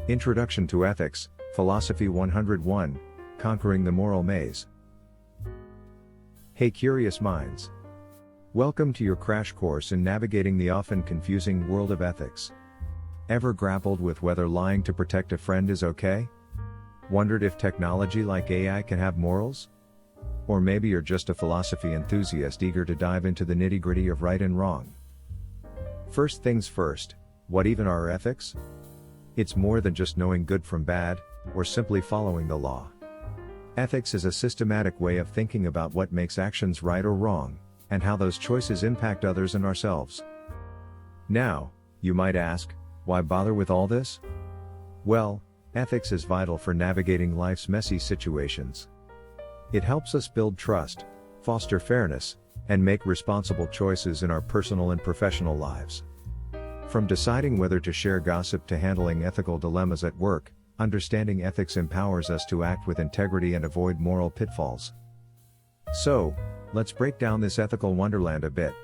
Introduction to Ethics, Philosophy 101, Conquering the Moral Maze. Hey curious minds! Welcome to your crash course in navigating the often confusing world of ethics. Ever grappled with whether lying to protect a friend is okay? Wondered if technology like AI can have morals? Or maybe you're just a philosophy enthusiast eager to dive into the nitty-gritty of right and wrong. First things first, what even are ethics? It's more than just knowing good from bad, or simply following the law. Ethics is a systematic way of thinking about what makes actions right or wrong, and how those choices impact others and ourselves. Now, you might ask, why bother with all this? Well, ethics is vital for navigating life's messy situations. It helps us build trust, foster fairness, and make responsible choices in our personal and professional lives. From deciding whether to share gossip to handling ethical dilemmas at work, understanding ethics empowers us to act with integrity and avoid moral pitfalls. So, let's break down this ethical wonderland a bit.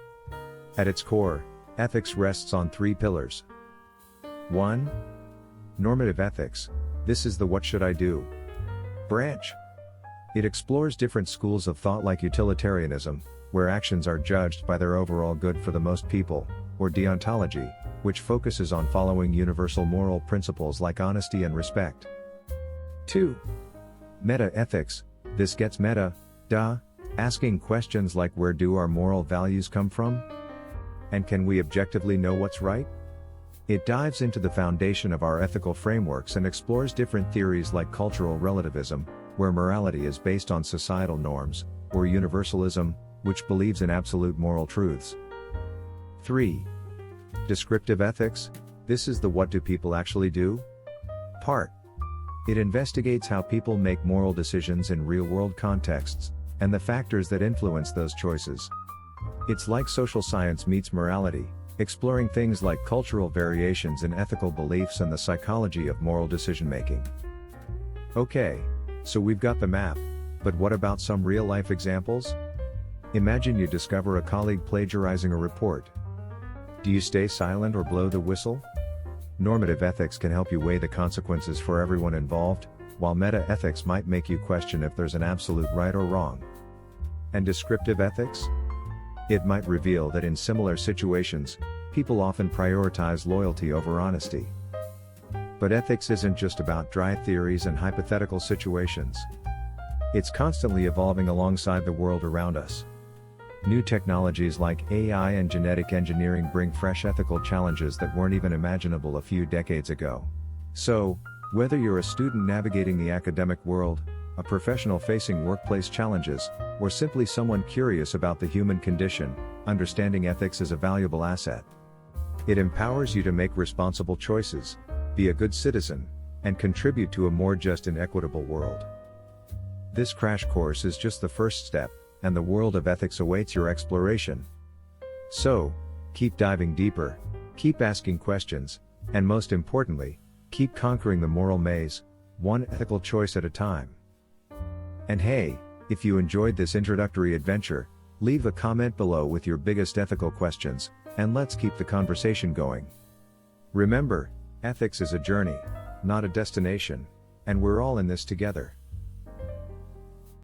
At its core, ethics rests on three pillars. 1. Normative ethics. This is the what should I do branch. It explores different schools of thought like utilitarianism, where actions are judged by their overall good for the most people, or deontology, which focuses on following universal moral principles like honesty and respect. 2. Meta-ethics. This gets meta, asking questions like where do our moral values come from? And can we objectively know what's right? It dives into the foundation of our ethical frameworks and explores different theories like cultural relativism, where morality is based on societal norms, or universalism, which believes in absolute moral truths. 3. Descriptive ethics. This is the what do people actually do part. It investigates how people make moral decisions in real-world contexts, and the factors that influence those choices. It's like social science meets morality, exploring things like cultural variations in ethical beliefs and the psychology of moral decision-making. Okay, so we've got the map, but what about some real-life examples? Imagine you discover a colleague plagiarizing a report. Do you stay silent or blow the whistle? Normative ethics can help you weigh the consequences for everyone involved, while meta-ethics might make you question if there's an absolute right or wrong. And descriptive ethics? It might reveal that in similar situations, people often prioritize loyalty over honesty. But ethics isn't just about dry theories and hypothetical situations. It's constantly evolving alongside the world around us. New technologies like AI and genetic engineering bring fresh ethical challenges that weren't even imaginable a few decades ago. So, whether you're a student navigating the academic world, a professional facing workplace challenges, or simply someone curious about the human condition, understanding ethics is a valuable asset. It empowers you to make responsible choices, be a good citizen, and contribute to a more just and equitable world. This crash course is just the first step, and the world of ethics awaits your exploration. So, keep diving deeper, keep asking questions, and most importantly, keep conquering the moral maze, one ethical choice at a time. And hey, if you enjoyed this introductory adventure, leave a comment below with your biggest ethical questions, and let's keep the conversation going. Remember, ethics is a journey, not a destination, and we're all in this together.